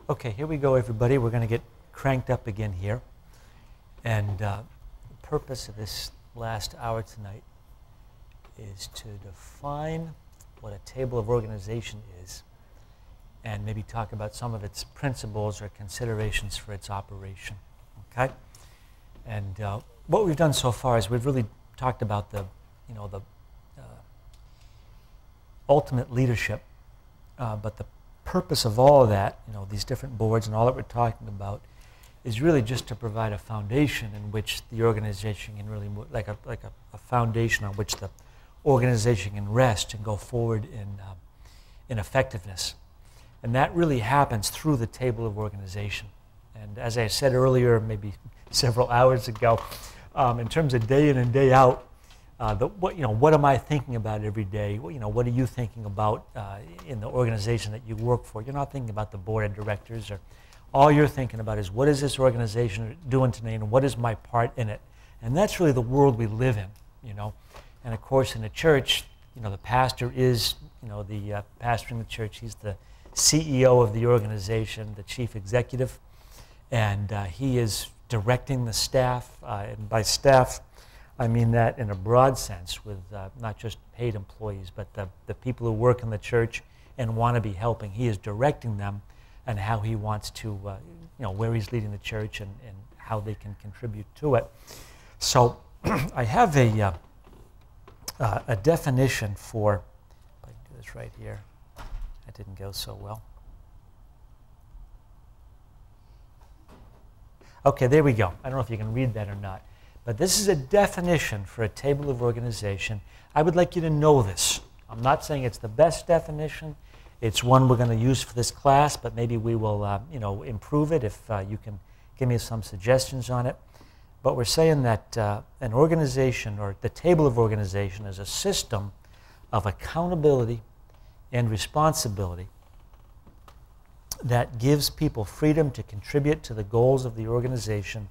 Okay, here we go, everybody. We're going to get cranked up again here. And the purpose of this last hour tonight is to define what a table of organization is and maybe talk about some of its principles or considerations for its operation. Okay? And what we've done so far is we've really talked about the ultimate leadership, but the purpose of all of that, these different boards and all that we're talking about, is really just to provide a foundation in which the organization can really move, like a foundation on which the organization can rest and go forward in effectiveness. And that really happens through the table of organization. And as I said earlier, maybe several hours ago, in terms of day in and day out, what am I thinking about every day? What are you thinking about in the organization that you work for? You're not thinking about the board of directors, or all you're thinking about is what is this organization doing today, and what is my part in it? And that's really the world we live in, And of course, in the church, the pastor is, the pastor in the church. He's the CEO of the organization, the chief executive, and he is directing the staff. And by staff, I mean that in a broad sense, with not just paid employees, but the people who work in the church and want to be helping. He is directing them and how he wants to, where he's leading the church and how they can contribute to it. So I have a definition for, if I can do this right here, that didn't go so well. Okay, there we go. I don't know if you can read that or not. But this is a definition for a table of organization. I would like you to know this. I'm not saying it's the best definition. It's one we're going to use for this class, but maybe we will, improve it if you can give me some suggestions on it. But we're saying that an organization, or the table of organization, is a system of accountability and responsibility that gives people freedom to contribute to the goals of the organization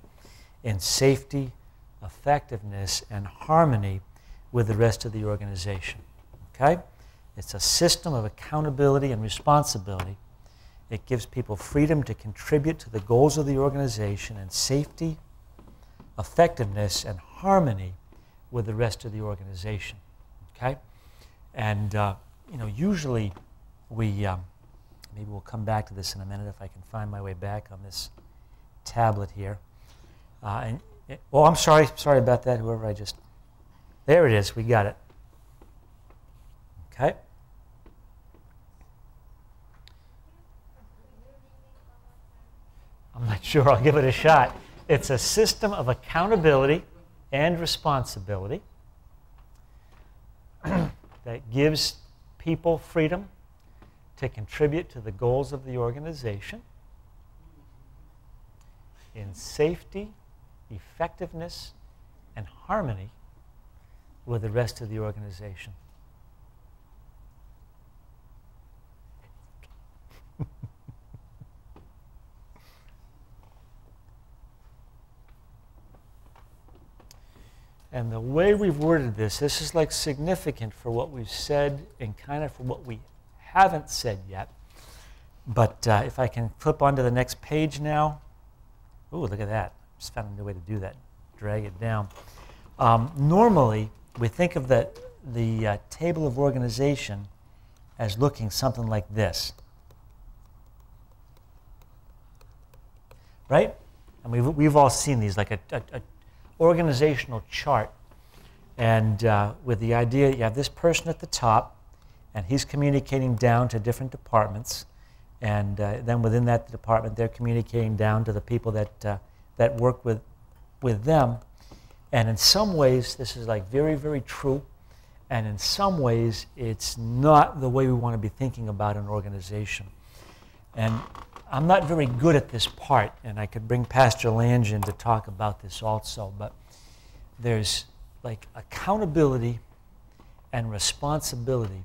in safety, effectiveness, and harmony with the rest of the organization. Okay? It's a system of accountability and responsibility. It gives people freedom to contribute to the goals of the organization in safety, effectiveness, and harmony with the rest of the organization. Okay? And, usually we, maybe we'll come back to this in a minute if I can find my way back on this tablet here. Oh, I'm sorry about that, whoever there it is, we got it. Okay. I'm not sure, I'll give it a shot. It's a system of accountability and responsibility that gives people freedom to contribute to the goals of the organization in safety, effectiveness, and harmony with the rest of the organization. And the way we've worded this is like significant for what we've said and kind of for what we haven't said yet. But if I can flip onto the next page now. Ooh, look at that. Just found a new way to do that. Drag it down. Normally, we think of the table of organization as looking something like this. Right? And we've all seen these, like a organizational chart. And with the idea that you have this person at the top, and he's communicating down to different departments. And then within that department, they're communicating down to the people that work with them. And in some ways, this is like very, very true. And in some ways, it's not the way we want to be thinking about an organization. And I'm not very good at this part, and I could bring Pastor Lange in to talk about this also, but there's like accountability and responsibility.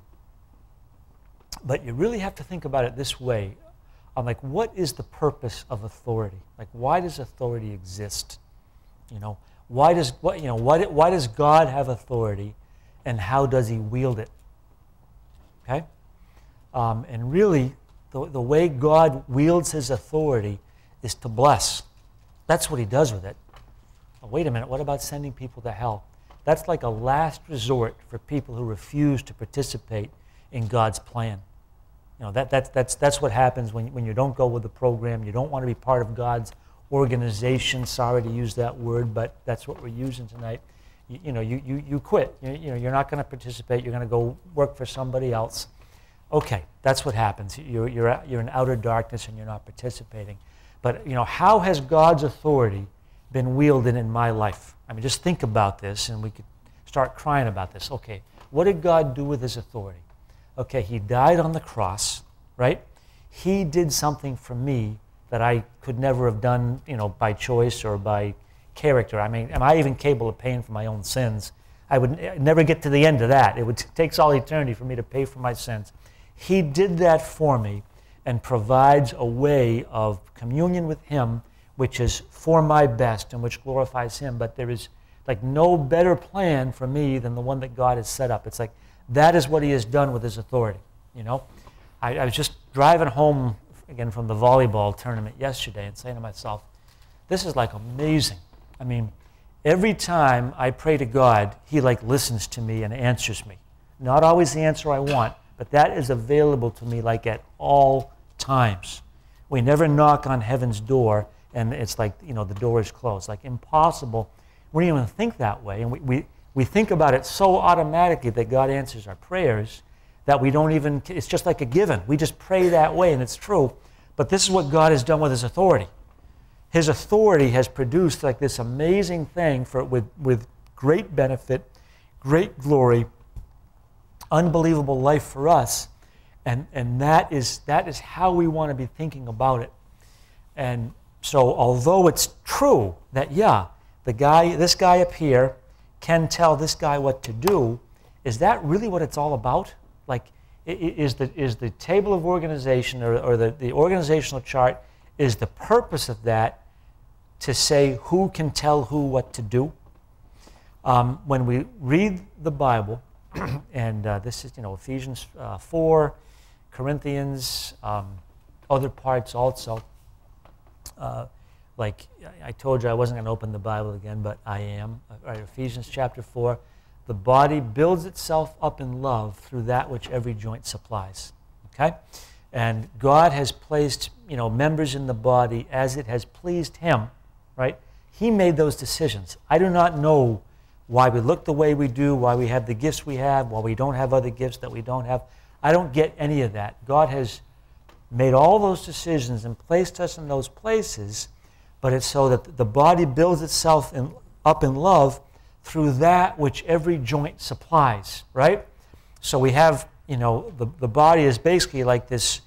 But you really have to think about it this way. I'm like, what is the purpose of authority? Like, why does authority exist? Why does God have authority, and how does he wield it? Okay? And really, the way God wields his authority is to bless. That's what he does with it. Oh, wait a minute, what about sending people to hell? That's like a last resort for people who refuse to participate in God's plan. You know, that's what happens when you don't go with the program. You don't want to be part of God's organization. Sorry to use that word, but that's what we're using tonight. You quit. You're not going to participate. You're going to go work for somebody else. Okay, that's what happens. You're in outer darkness and you're not participating. But how has God's authority been wielded in my life? I mean, just think about this, and we could start crying about this. Okay, what did God do with his authority? Okay, he died on the cross, right? He did something for me that I could never have done, by choice or by character. I mean, am I even capable of paying for my own sins? I would never get to the end of that. It takes all eternity for me to pay for my sins. He did that for me and provides a way of communion with him which is for my best and which glorifies him. But there is like no better plan for me than the one that God has set up. It's like that is what he has done with his authority. I was just driving home again from the volleyball tournament yesterday and saying to myself, this is like amazing. I mean, every time I pray to God, he like listens to me and answers me. Not always the answer I want, but that is available to me like at all times. We never knock on heaven's door and it's like, the door is closed. Like impossible. We don't even think that way. And we think about it so automatically that God answers our prayers that we don't even, it's just like a given. We just pray that way and it's true. But this is what God has done with his authority. His authority has produced like this amazing thing with great benefit, great glory, unbelievable life for us. And that is how we want to be thinking about it. And so although it's true that, this guy up here can tell this guy what to do, is that really what it's all about? Like, is the table of organization or the organizational chart, is the purpose of that to say who can tell who what to do? When we read the Bible, and this is, Ephesians 4, Corinthians, other parts also. Like I told you I wasn't going to open the Bible again, but I am. Right, Ephesians chapter 4, the body builds itself up in love through that which every joint supplies. Okay? And God has placed, members in the body as it has pleased him, right? He made those decisions. I do not know why we look the way we do, why we have the gifts we have, why we don't have other gifts that we don't have. I don't get any of that. God has made all those decisions and placed us in those places, but it's so that the body builds itself up in love through that which every joint supplies, right? So we have, the body is basically like this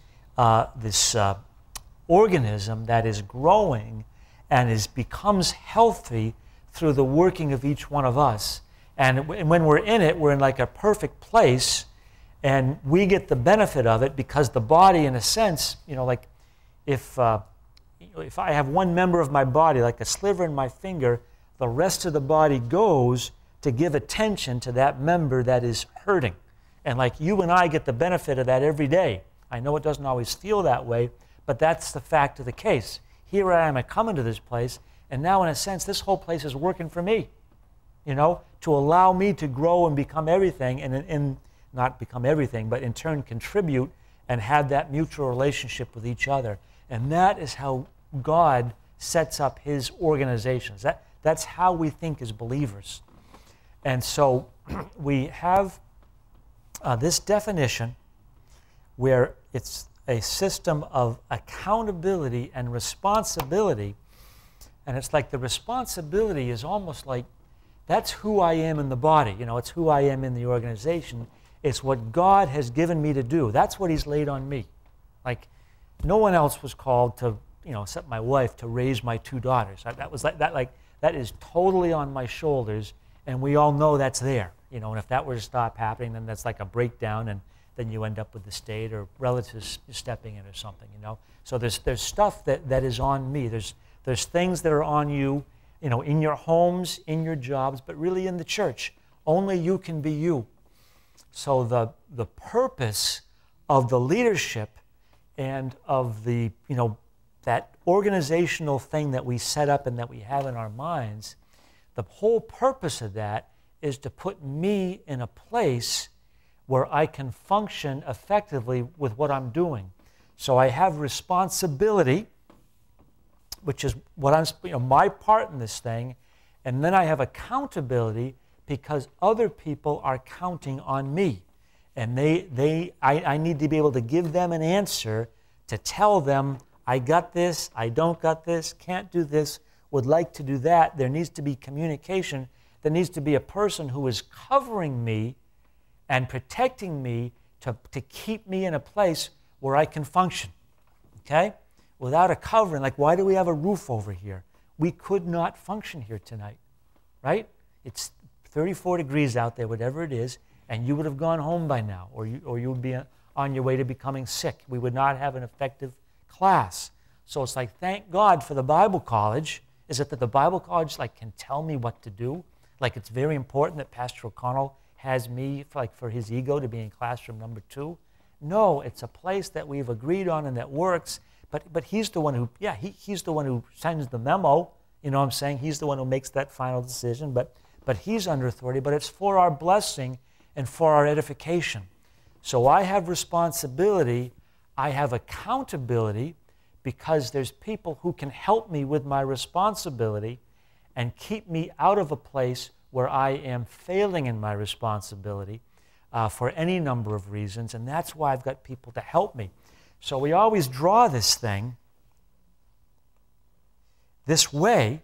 organism that is growing and becomes healthy through the working of each one of us. And when we're in it, we're in like a perfect place, and we get the benefit of it because the body, in a sense, like if I have one member of my body, like a sliver in my finger, the rest of the body goes to give attention to that member that is hurting. And like you and I get the benefit of that every day. I know it doesn't always feel that way, but that's the fact of the case. Here I am, I come into this place, and now in a sense, this whole place is working for me, to allow me to grow and become everything, and not become everything, but in turn contribute and have that mutual relationship with each other. And that is how God sets up his organizations. That's how we think as believers. And so we have this definition where it's a system of accountability and responsibility. And it's like the responsibility is almost like that's who I am in the body. It's who I am in the organization. It's what God has given me to do. That's what he's laid on me. Like no one else was called to, except my wife, to raise my two daughters. That is totally on my shoulders, and we all know that's there. And if that were to stop happening, then that's like a breakdown, and then you end up with the state or relatives stepping in or something. So there's stuff that is on me. There's things that are on you, in your homes, in your jobs, but really in the church. Only you can be you. So the purpose of the leadership and of the, that organizational thing that we set up and that we have in our minds, the whole purpose of that is to put me in a place where I can function effectively with what I'm doing. So I have responsibility, which is what I'm, my part in this thing, and then I have accountability because other people are counting on me. And I need to be able to give them an answer to tell them, I got this, I don't got this, can't do this, would like to do that. There needs to be communication. There needs to be a person who is covering me and protecting me to keep me in a place where I can function, okay? Without a covering, like why do we have a roof over here? We could not function here tonight, right? It's 34 degrees out there, whatever it is, and you would have gone home by now, or you would be on your way to becoming sick. We would not have an effective class. So it's like, thank God for the Bible college. Is it that the Bible college can tell me what to do? Like it's very important that Pastor O'Connell has me for his ego to be in classroom number 2. No, it's a place that we've agreed on and that works. But he's the one who, he's the one who sends the memo. You know what I'm saying? He's the one who makes that final decision. But he's under authority. But it's for our blessing and for our edification. So I have responsibility. I have accountability because there's people who can help me with my responsibility and keep me out of a place where I am failing in my responsibility for any number of reasons. And that's why I've got people to help me. So we always draw this thing this way,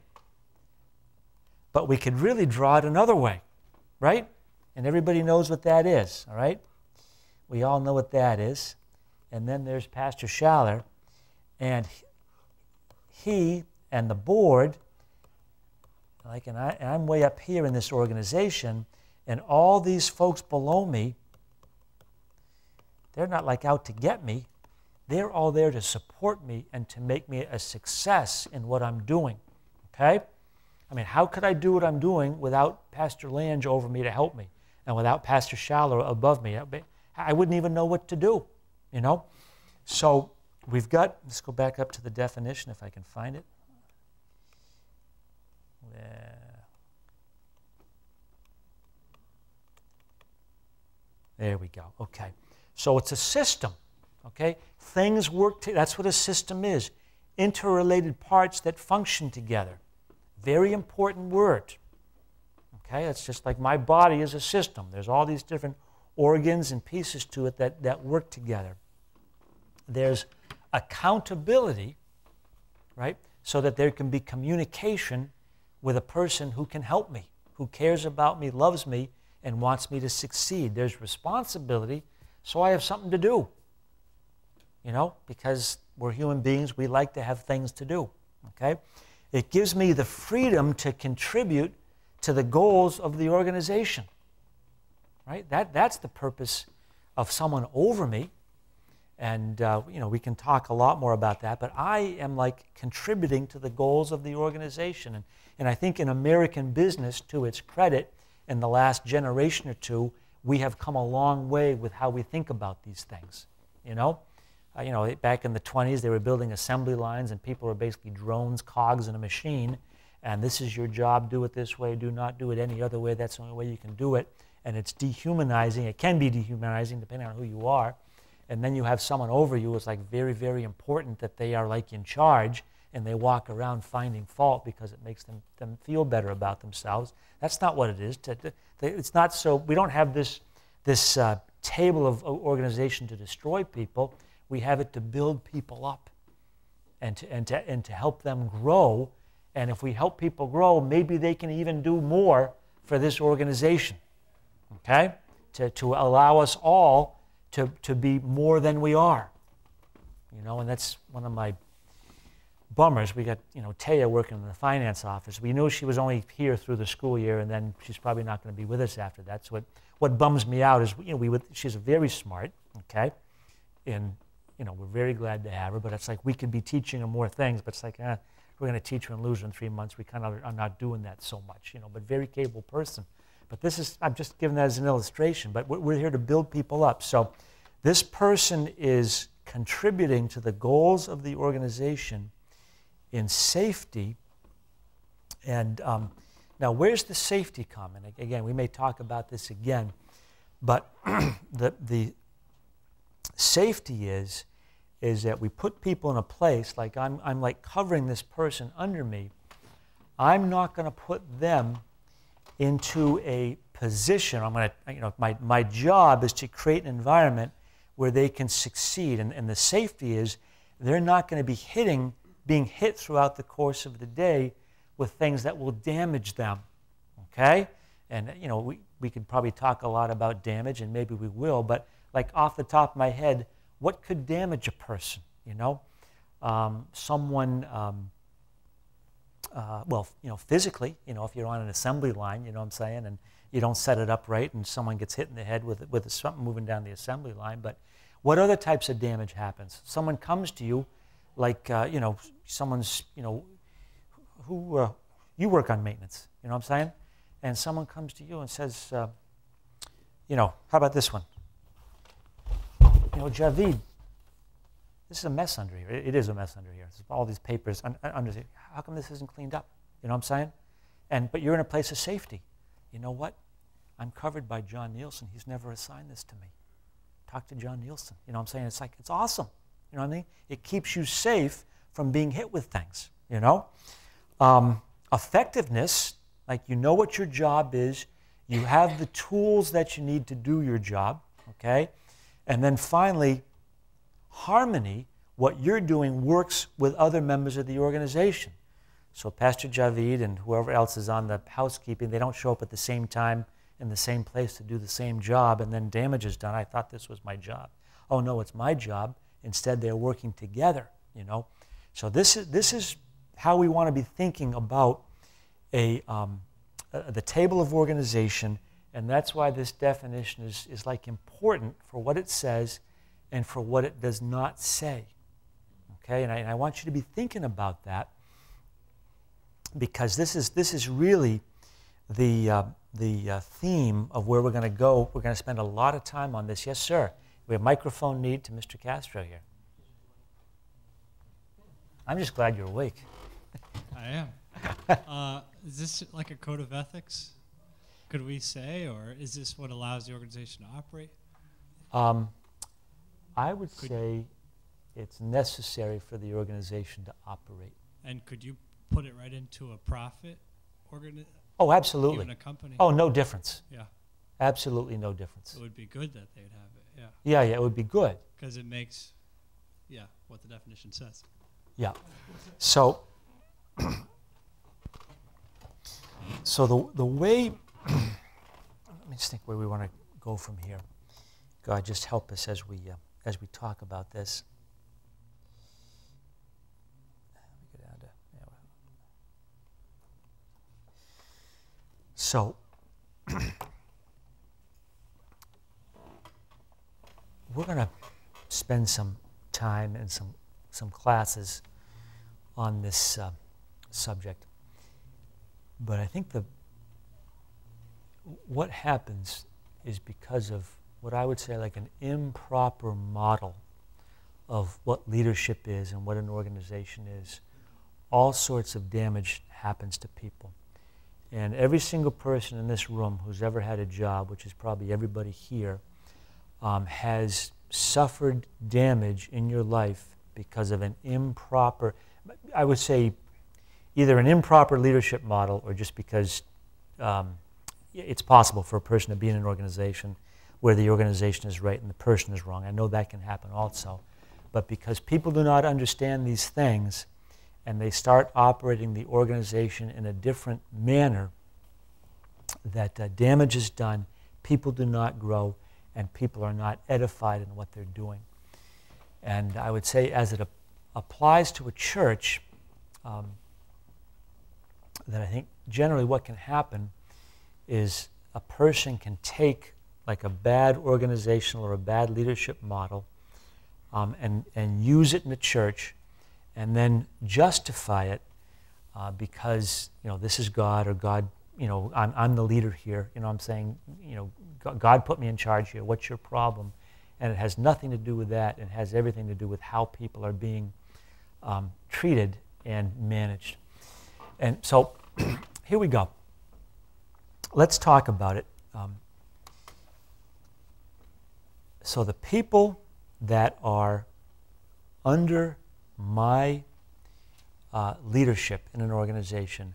but we could really draw it another way, right? And everybody knows what that is, all right? We all know what that is. And then there's Pastor Schaller, and he and the board, and I'm way up here in this organization, and all these folks below me, they're not out to get me. They're all there to support me and to make me a success in what I'm doing, okay? I mean, how could I do what I'm doing without Pastor Lange over me to help me and without Pastor Schaller above me? I wouldn't even know what to do, So we've got, let's go back up to the definition if I can find it. There we go, okay. So it's a system, okay? Things work, that's what a system is. Interrelated parts that function together. Very important word, okay? It's just like my body is a system. There's all these different organs and pieces to it that work together. There's accountability, right? So that there can be communication with a person who can help me, who cares about me, loves me, and wants me to succeed. There's responsibility, so I have something to do. Because we're human beings, we like to have things to do, okay? It gives me the freedom to contribute to the goals of the organization, right? That's the purpose of someone over me. And, we can talk a lot more about that, but I am contributing to the goals of the organization. And I think in American business, to its credit, in the last generation or two, we have come a long way with how we think about these things, Back in the 20s, they were building assembly lines, and people were basically drones, cogs in a machine, and this is your job, do it this way, do not do it any other way, that's the only way you can do it. And it's dehumanizing. It can be dehumanizing depending on who you are. And then you have someone over you. It's very, very important that they are in charge, and they walk around finding fault because it makes them feel better about themselves. That's not what it is. It's not so. We don't have this table of organization to destroy people. We have it to build people up, and to help them grow. And if we help people grow, maybe they can even do more for this organization. Okay, to allow us all to be more than we are, and that's one of my bummers. We got, Taya working in the finance office. We knew she was only here through the school year, and then she's probably not going to be with us after that. So what bums me out is, she's very smart, okay, and, we're very glad to have her, but it's we could be teaching her more things, but it's we're going to teach her and lose her in 3 months. We kind of are not doing that so much, but very capable person. But I'm just giving that as an illustration, but we're here to build people up. So This person is contributing to the goals of the organization in safety. And now, where's the safety come? And again, we may talk about this again, but the safety is that we put people in a place, like I'm like covering this person under me. I'm not going to put them into a position. I'm going to, my job is to create an environment where they can succeed. And the safety is they're not going to be being hit throughout the course of the day with things that will damage them, okay? And, we could probably talk a lot about damage, and maybe we will, but like off the top of my head, what could damage a person, Someone, physically, if you're on an assembly line, you know what I'm saying, and you don't set it up right and someone gets hit in the head with something moving down the assembly line. But what other types of damage happens? Someone comes to you, like, someone's, who you work on maintenance, you know what I'm saying? And someone comes to you and says, how about this one? Javid, this is a mess under here. It is a mess under here. There's all these papers under here. How come this isn't cleaned up? You know what I'm saying? But you're in a place of safety. You know what? I'm covered by John Nielsen. He's never assigned this to me. Talk to John Nielsen. You know what I'm saying? It's like, it's awesome. You know what I mean? It keeps you safe from being hit with things, Effectiveness, like you know what your job is. You have the tools that you need to do your job, okay? And then finally, harmony, what you're doing works with other members of the organization. So Pastor Javid and whoever else is on the housekeeping, they don't show up at the same time in the same place to do the same job, and then damage is done. I thought this was my job. Oh no, it's my job. Instead, they're working together, So this is how we want to be thinking about the table of organization, and that's why this definition is like important for what it says and for what it does not say. Okay, and I want you to be thinking about that, because this is really the theme of where we're going to go. We're going to spend a lot of time on this. Yes, sir. We have microphone need to Mr. Castro here. I'm just glad you're awake. I am. Is this like a code of ethics, could we say, or is this what allows the organization to operate? I would say it's necessary for the organization to operate. And could you put it right into a profit organization? Oh, absolutely. Even a company? Oh, no difference. Yeah. Absolutely no difference. It would be good that they'd have it, yeah. Yeah, it would be good. Because it makes, what the definition says. Yeah. So, the way, let me just think where we want to go from here. God, just help us as we talk about this. So, we're going to spend some time and some classes on this subject. But I think what happens is because of what I would say like an improper model of what leadership is and what an organization is, all sorts of damage happens to people. And every single person in this room who's ever had a job, which is probably everybody here, has suffered damage in your life because of an improper, I would say, either an improper leadership model or just because it's possible for a person to be in an organization where the organization is right and the person is wrong. I know that can happen also. But because people do not understand these things and they start operating the organization in a different manner, that damage is done, people do not grow, and people are not edified in what they're doing. And I would say as it applies to a church, that I think generally what can happen is a person can take like a bad organizational or a bad leadership model and use it in the church and then justify it because, this is God, or God, I'm the leader here. I'm saying, God put me in charge here. What's your problem? And it has nothing to do with that. It has everything to do with how people are being treated and managed. And so here we go. Let's talk about it. So the people that are under my leadership in an organization,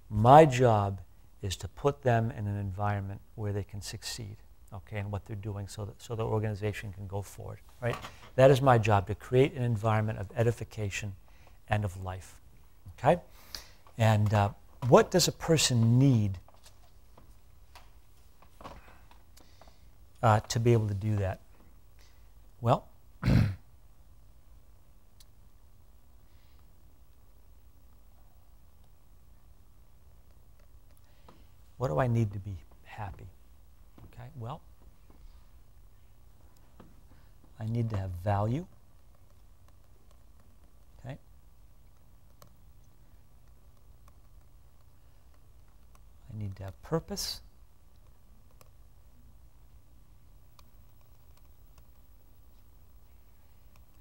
my job is to put them in an environment where they can succeed, okay, in what they're doing so the organization can go forward, right? That is my job, to create an environment of edification and of life, okay? And what does a person need to be able to do that? Well, what do I need to be happy? Okay, well, I need to have value. Okay. I need to have purpose.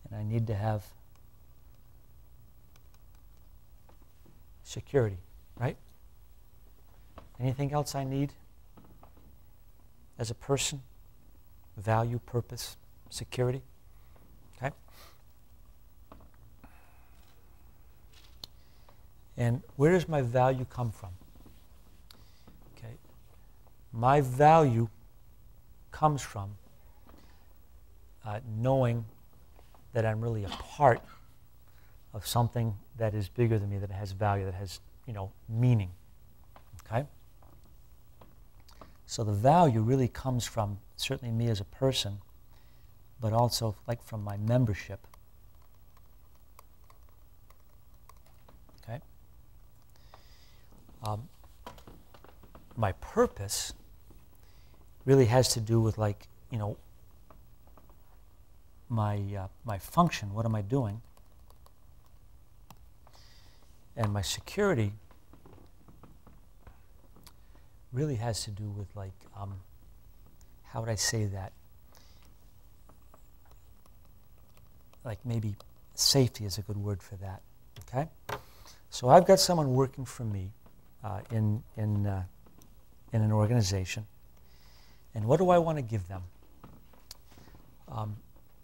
And I need to have security, right? Anything else I need as a person? Value, purpose, security. Okay? And where does my value come from? Okay. My value comes from knowing that I'm really a part of something that is bigger than me, that has value, that has, meaning. Okay? So the value really comes from certainly me as a person, but also like from my membership. Okay? My purpose really has to do with my function. What am I doing? And my security really has to do with how would I say that? Maybe safety is a good word for that. Okay, so I've got someone working for me in an organization, and what do I want to give them?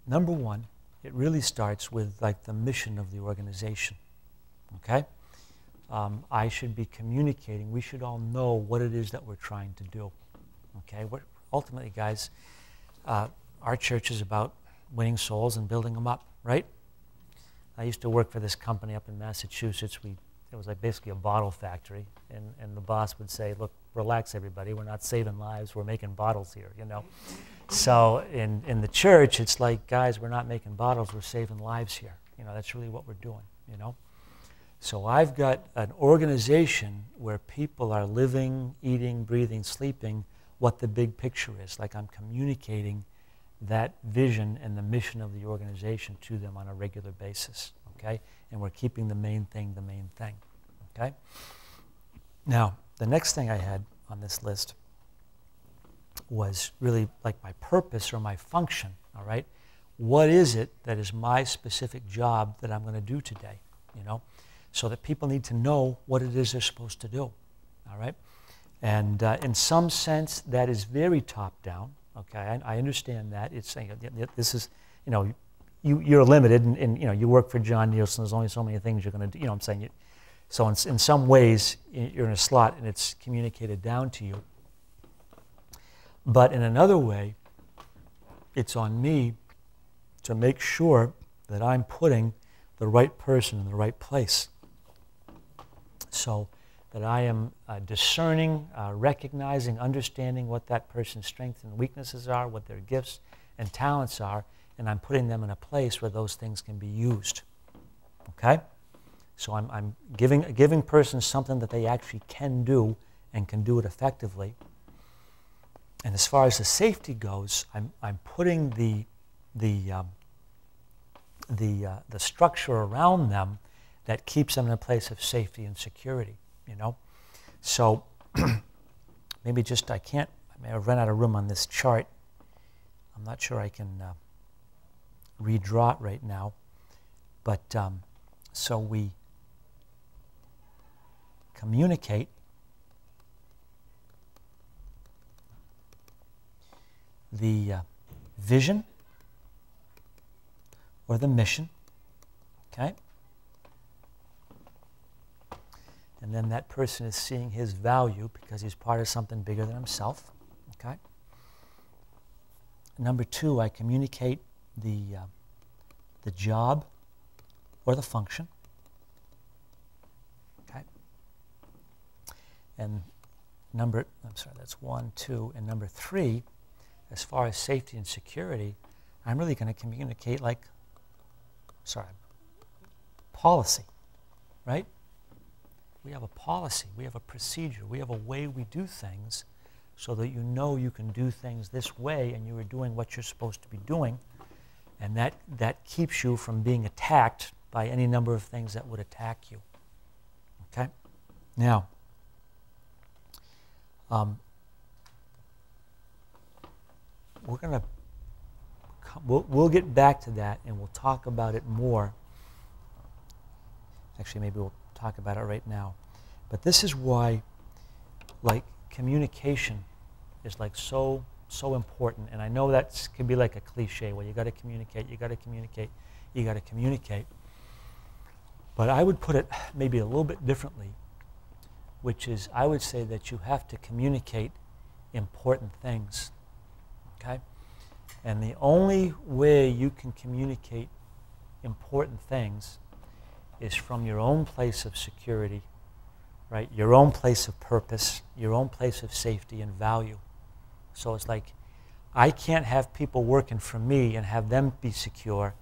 Number one, it really starts with the mission of the organization. Okay. I should be communicating. We should all know what it is that we're trying to do. Okay? Ultimately, guys, our church is about winning souls and building them up, right? I used to work for this company up in Massachusetts. It was basically a bottle factory, and the boss would say, "Look, relax, everybody. We're not saving lives. We're making bottles here." So in the church, it's guys, we're not making bottles. We're saving lives here. That's really what we're doing. So I've got an organization where people are living, eating, breathing, sleeping what the big picture is. I'm communicating that vision and the mission of the organization to them on a regular basis, okay? And we're keeping the main thing, okay? Now, the next thing I had on this list was really my purpose or my function, all right? What is it that is my specific job that I'm going to do today, So that people need to know what it is they're supposed to do, all right? And in some sense, that is very top-down, okay? I understand that. It's saying this is, you're limited, and you work for John Nielsen. There's only so many things you're going to do. I'm saying. So in some ways, you're in a slot, and it's communicated down to you. But in another way, it's on me to make sure that I'm putting the right person in the right place. So that I am discerning, recognizing, understanding what that person's strengths and weaknesses are, what their gifts and talents are, and I'm putting them in a place where those things can be used. Okay? So I'm giving persons something that they actually can do and can do it effectively. And as far as the safety goes, I'm putting the structure around them that keeps them in a place of safety and security, So maybe I've run out of room on this chart. I'm not sure I can redraw it right now. But so we communicate the vision or the mission, okay? And then that person is seeing his value because he's part of something bigger than himself, okay? Number two, I communicate the job or the function, okay? And that's 1, 2, and number 3, as far as safety and security, I'm really going to communicate policy, right? We have a policy, we have a procedure, we have a way we do things so that you know you can do things this way and you are doing what you're supposed to be doing, and that keeps you from being attacked by any number of things that would attack you, okay? Now, we'll get back to that and we'll talk about it more. Actually, maybe we'll talk about it right now. But this is why, like, communication is like so important. And I know that can be like a cliche, well, you got to communicate, you got to communicate, you got to communicate. But I would put it maybe a little bit differently, which is I would say that you have to communicate important things, okay? And the only way you can communicate important things is from your own place of security, right? Your own place of purpose, your own place of safety and value. So it's like, I can't have people working for me and have them be secure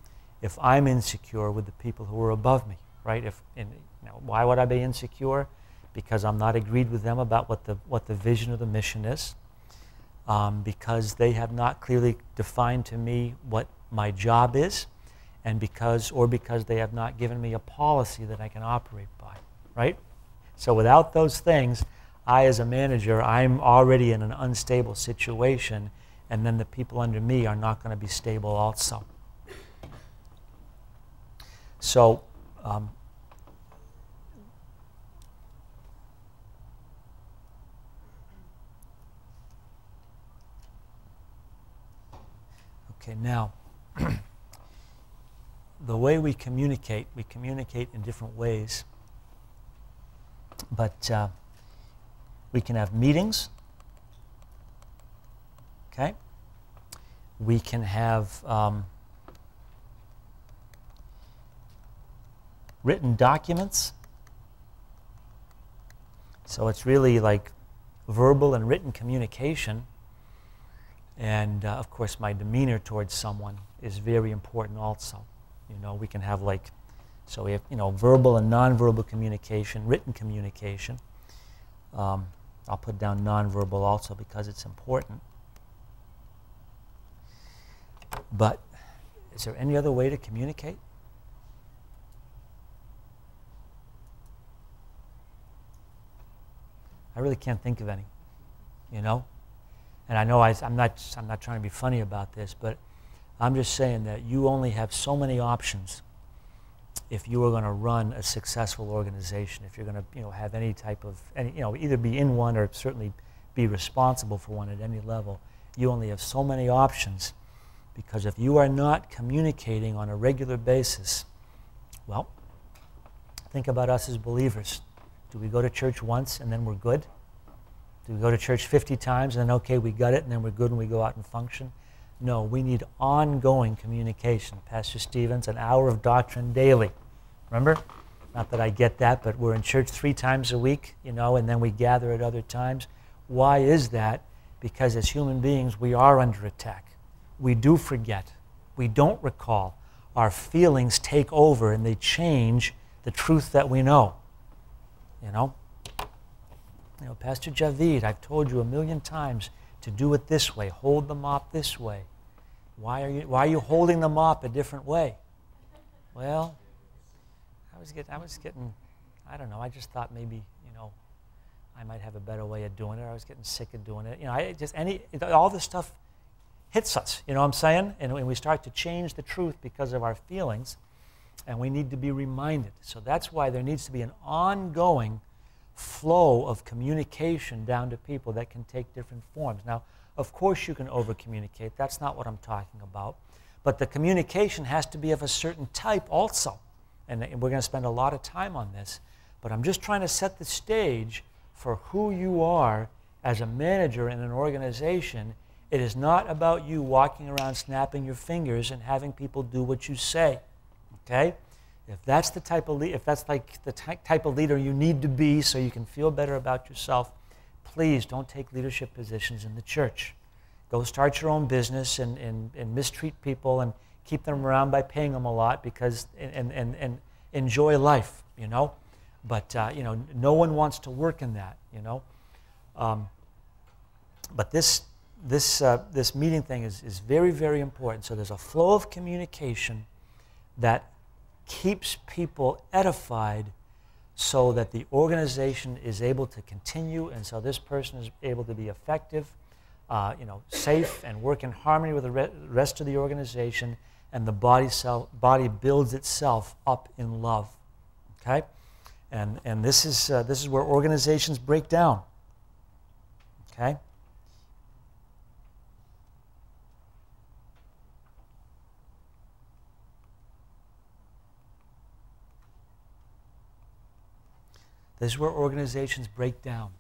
if I'm insecure with the people who are above me, right? Why would I be insecure? Because I'm not agreed with them about what the vision of the mission is. Because they have not clearly defined to me what my job is, and because they have not given me a policy that I can operate by, right? So without those things, I as a manager, I'm already in an unstable situation, and then the people under me are not going to be stable also. So okay, now, the way we communicate in different ways. But we can have meetings, okay? We can have written documents. So it's really like verbal and written communication. And of course, my demeanor towards someone is very important also. You know, we can have so we have, verbal and nonverbal communication, written communication. I'll put down nonverbal also because it's important. But is there any other way to communicate? I really can't think of any, And I know I'm not trying to be funny about this, but I'm just saying that you only have so many options if you are going to run a successful organization, if you're going to have any type of, either be in one or certainly be responsible for one at any level. You only have so many options, because if you are not communicating on a regular basis, well, think about us as believers. Do we go to church once and then we're good? Do we go to church 50 times and then, okay, we got it, and then we're good and we go out and function? No, we need ongoing communication. Pastor Stevens, an hour of doctrine daily. Remember? Not that I get that, but we're in church 3 times a week, and then we gather at other times. Why is that? Because as human beings, we are under attack. We do forget. We don't recall. Our feelings take over and they change the truth that we know. Pastor Javid, I've told you 1,000,000 times to do it this way. Hold the mop this way. Why are you holding the mop a different way? Well, I was getting, I don't know, I just thought maybe, I might have a better way of doing it. I was getting sick of doing it. All this stuff, hits us, you know what I'm saying? And we start to change the truth because of our feelings, and we need to be reminded. So that's why there needs to be an ongoing flow of communication down to people that can take different forms. Now, of course you can over-communicate. That's not what I'm talking about. But the communication has to be of a certain type also. And we're going to spend a lot of time on this. But I'm just trying to set the stage for who you are as a manager in an organization. It is not about you walking around snapping your fingers and having people do what you say. Okay? If that's the type of if that's like the type of leader you need to be so you can feel better about yourself, please don't take leadership positions in the church. Go start your own business and mistreat people and keep them around by paying them a lot because and enjoy life, you know. But you know, no one wants to work in that, you know. But this meeting thing is very, very important. So there's a flow of communication that keeps people edified so that the organization is able to continue, and so this person is able to be effective, you know, safe, and work in harmony with the rest of the organization, and the body builds itself up in love. Okay, and this is where organizations break down. Okay. This is where organizations break down.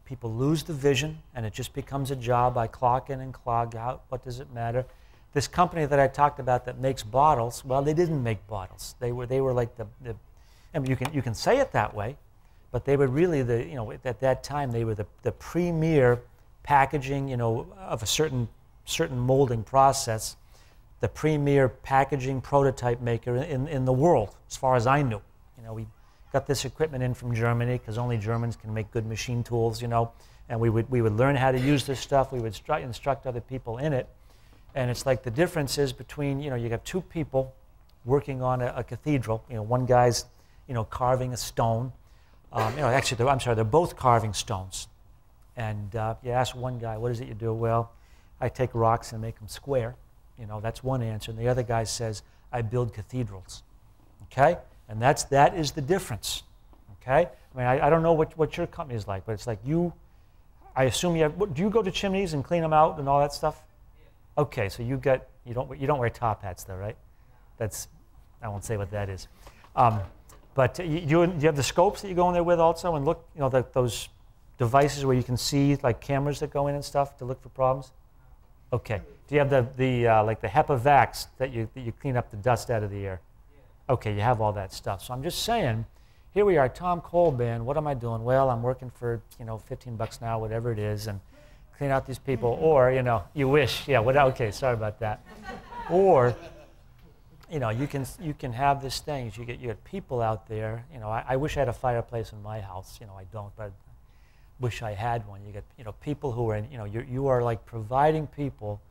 People lose the vision, and it just becomes a job. I clock in and clock out. What does it matter? This company that I talked about that makes bottles, well, they didn't make bottles. They were like the I mean, you can say it that way, but they were really you know, at that time they were the premier packaging, you know, of a certain molding process, the premier packaging prototype maker in the world, as far as I knew. You know, we got this equipment in from Germany because only Germans can make good machine tools, you know, and we would learn how to use this stuff. We would instruct other people in it, and it's like the difference is between, you know, you got two people working on a cathedral. You know, one guy's, you know, carving a stone. You know, actually, I'm sorry, they're both carving stones. And you ask one guy, what is it you do? Well, I take rocks and make them square. You know, that's one answer. And the other guy says, I build cathedrals. Okay? And that is the difference. Okay? I mean, I don't know what your company is like, but it's like I assume you have, do you go to chimneys and clean them out and all that stuff? Yeah. Okay, so you don't wear top hats though, right? That's, I won't say what that is. But do you have the scopes that you go in there with also and look, you know, those devices where you can see like cameras that go in and stuff to look for problems? Okay. Do you have the like the HEPA vacs that you clean up the dust out of the air? Okay, you have all that stuff. So I'm just saying, here we are, Tom Cole Band. What am I doing? Well, I'm working for, you know, $15 now, whatever it is, and clean out these people. Or, you know, you wish, yeah. Okay, sorry about that. Or, you know, you can have this thing. You get people out there. You know, I wish I had a fireplace in my house. You know, I don't, but I wish I had one. You get, you know, people who are in, you know, you are like providing people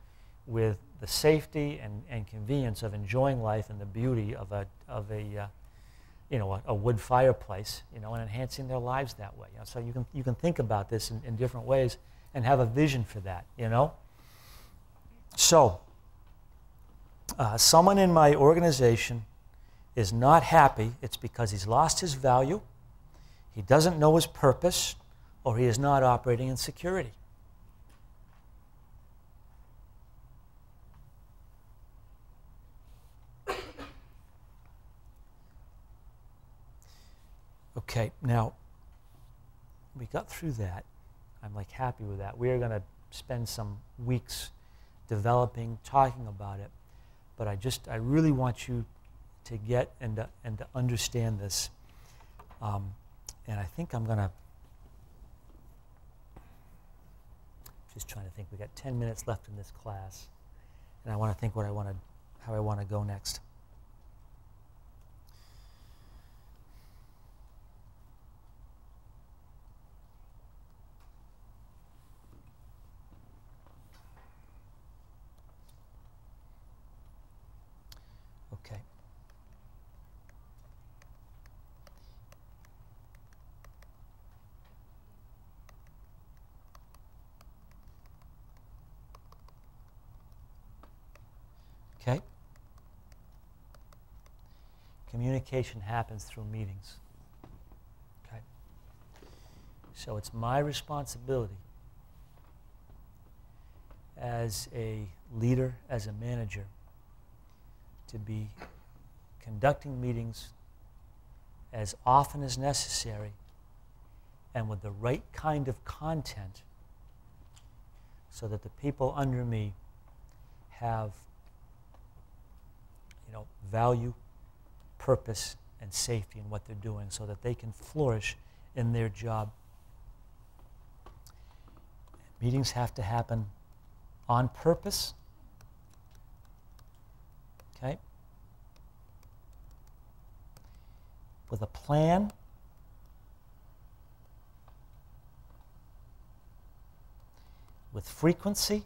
with the safety and convenience of enjoying life and the beauty of a you know, a wood fireplace, you know, and enhancing their lives that way. You know, so you can think about this in different ways and have a vision for that, you know. So someone in my organization is not happy. It's because he's lost his value, he doesn't know his purpose, or he is not operating in security. Okay, now we got through that. I'm like happy with that. We are going to spend some weeks developing, talking about it, but I really want you to get and to understand this. And I think I'm going to just trying to think. We got 10 minutes left in this class, and I want to think how I want to go next. Okay. communication happens through meetings. Okay? So it's my responsibility as a leader, as a manager, to be conducting meetings as often as necessary and with the right kind of content so that the people under me have, value, purpose, and safety in what they're doing so that they can flourish in their job. Meetings have to happen on purpose, okay, with a plan, with frequency,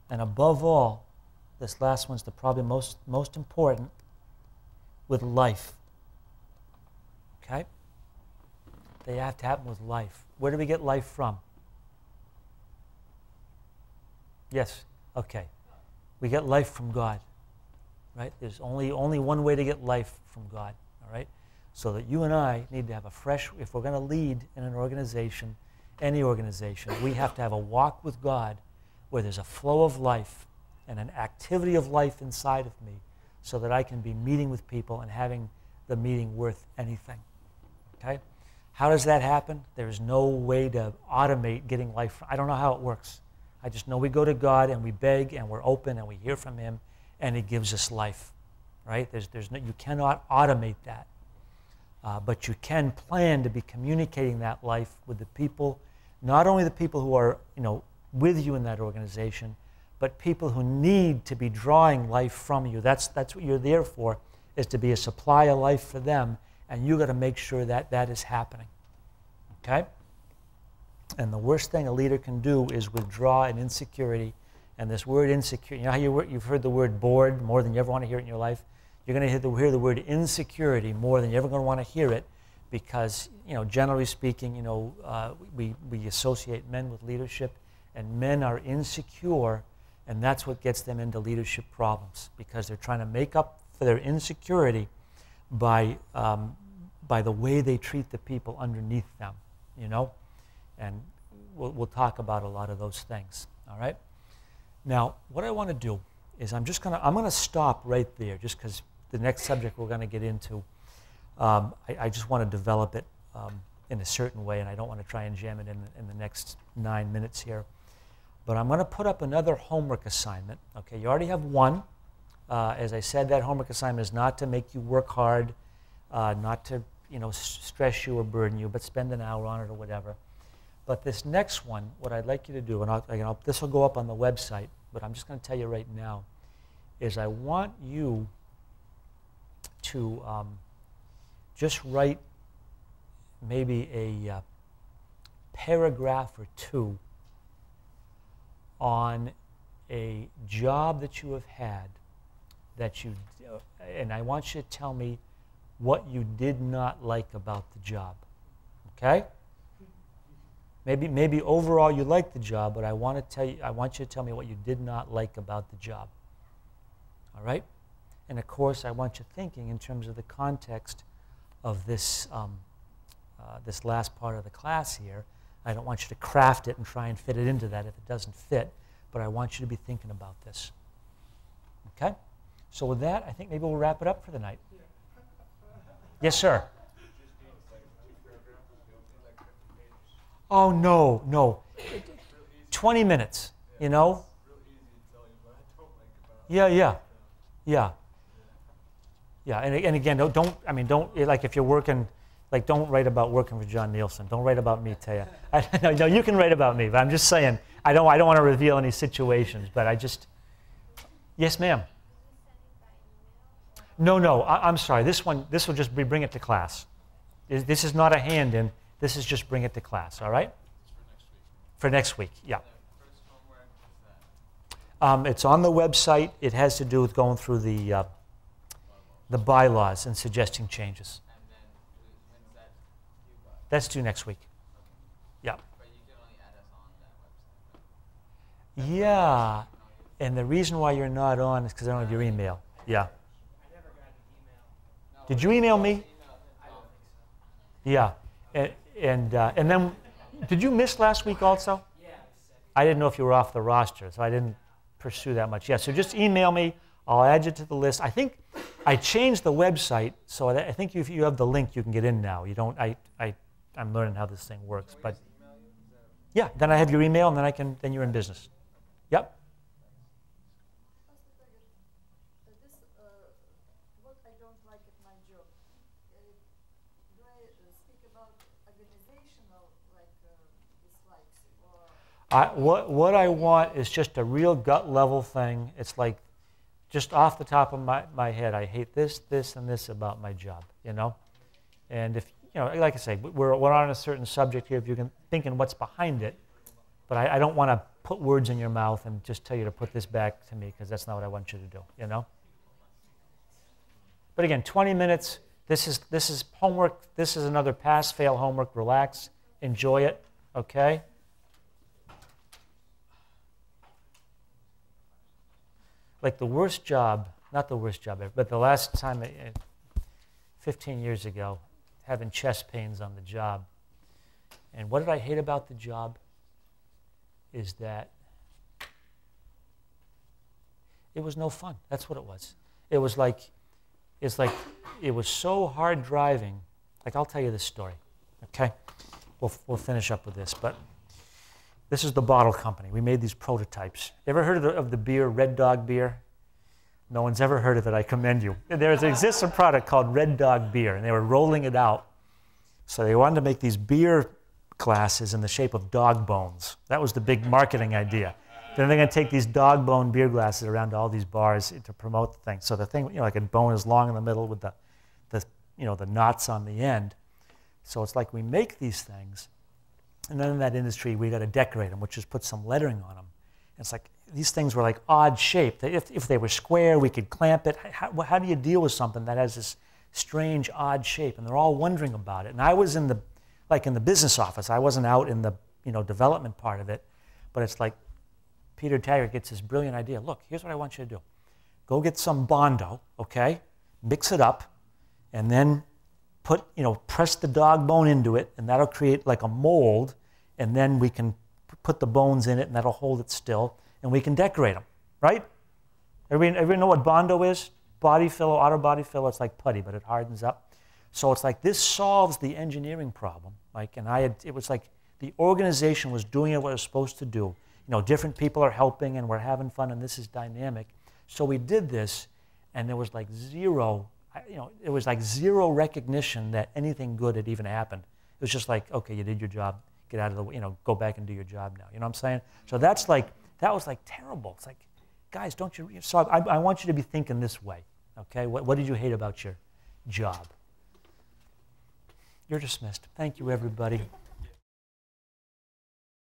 and above all, this last one's the probably most important, with life. Okay? They have to happen with life. Where do we get life from? Yes? Okay. We get life from God. Right? There's only one way to get life from God. All right? So that you and I need to have a fresh, if we're going to lead in an organization, any organization, we have to have a walk with God where there's a flow of life and an activity of life inside of me so that I can be meeting with people and having the meeting worth anything. Okay? How does that happen? There's no way to automate getting life. I don't know how it works. I just know we go to God and we beg and we're open and we hear from Him and He gives us life. Right? You cannot automate that. But you can plan to be communicating that life with the people, not only the people who are, with you in that organization, but people who need to be drawing life from you. That's what you're there for, is to be a supply of life for them, and you've got to make sure that that is happening. Okay? And the worst thing a leader can do is withdraw an insecurity. And this word insecurity, how you've heard the word bored more than you ever want to hear it in your life? You're going to hear the word insecurity more than you're ever going to want to hear it because, generally speaking, we associate men with leadership, and men are insecure, and that's what gets them into leadership problems because they're trying to make up for their insecurity by the way they treat the people underneath them, And we'll talk about a lot of those things, all right? Now, what I want to do is I'm going to stop right there just because the next subject we're going to get into, I just want to develop it in a certain way, and I don't want to try and jam it in the next 9 minutes here. But I'm going to put up another homework assignment. Okay, you already have one. As I said, that homework assignment is not to make you work hard, not to stress you or burden you, but spend an hour on it or whatever. But this next one, what I'd like you to do, and this will go up on the website, but I'm just going to tell you right now, is I want you to just write maybe a paragraph or two on a job that you have had and I want you to tell me what you did not like about the job. Okay? Maybe overall you liked the job, but I want you to tell me what you did not like about the job. All right? And of course, I want you thinking in terms of the context of this this last part of the class here. I don't want you to craft it and try and fit it into that if it doesn't fit, but I want you to be thinking about this. Okay? So with that, I think maybe we'll wrap it up for the night. Yes, sir. Oh, no. 20 minutes, Yeah. And again, don't like if you're working, like don't write about working for John Nielsen. Don't write about me, Taya. No, you can write about me, but I'm just saying, I don't want to reveal any situations, but yes, ma'am. No, I'm sorry. This will just be bring it to class. This is not a hand-in. This is just bring it to class, all right? For next week, yeah. It's on the website. It has to do with going through the bylaws and suggesting changes. And then when's that due by? That's due next week. Yeah. But you can only add us on that website. Yeah. And the reason why you're not on is because I don't have your email. Yeah. I never got an email. Did you email me? I don't think so. Yeah. And then, did you miss last week also? Yeah, I was sick. I didn't know if you were off the roster, so I didn't pursue that much. Yeah, so just email me. I'll add you to the list. I think I changed the website, so I think if you have the link, you can get in now. You don't. I'm learning how this thing works, but yeah. Then I have your email, and then you're in business. Yep. What I don't like at my job. Do I speak about organizational dislikes or? What I want is just a real gut level thing. It's like just off the top of my head, I hate this, this, and this about my job, you know? And if, you know, like I say, we're on a certain subject here, if you can think in what's behind it, but I don't want to put words in your mouth and just tell you to put this back to me, because that's not what I want you to do, you know? But again, 20 minutes, this is homework, this is another pass-fail homework, relax, enjoy it, okay? Like the worst job, not the worst job ever, but the last time, 15 years ago, having chest pains on the job. And what did I hate about the job? Is that it was no fun. That's what it was. It was like, it was so hard driving. Like, I'll tell you this story, okay? We'll finish up with this, but this is the bottle company. We made these prototypes. Ever heard of the beer, Red Dog beer? No one's ever heard of it. I commend you. There exists a product called Red Dog beer, and they were rolling it out. So they wanted to make these beer glasses in the shape of dog bones. That was the big marketing idea. Then they're going to take these dog bone beer glasses around to all these bars to promote the thing. So the thing, you know, like a bone is long in the middle with the knots on the end. So it's like we make these things, and then in that industry, we got to decorate them, which is put some lettering on them. And it's like these things were like odd shaped. If they were square, we could clamp it. How do you deal with something that has this strange, odd shape? And they're all wondering about it. And I was in the business office. I wasn't out in the development part of it. But it's like Peter Taggart gets this brilliant idea. Look, here's what I want you to do. Go get some Bondo, okay? Mix it up, and then press the dog bone into it, and that'll create like a mold, and then we can put the bones in it, and that'll hold it still, and we can decorate them, right? Everybody know what Bondo is? Body filler, auto body filler. It's like putty, but it hardens up. So it's like this solves the engineering problem. It was like the organization was doing what it was supposed to do. Different people are helping, and we're having fun, and this is dynamic. So we did this, and there was like zero. It was like zero recognition that anything good had even happened. It was just like, okay, you did your job, get out of the way, go back and do your job now. You know what I'm saying? So that was like terrible. It's like, guys, don't you? So I want you to be thinking this way, okay? What did you hate about your job? You're dismissed. Thank you, everybody.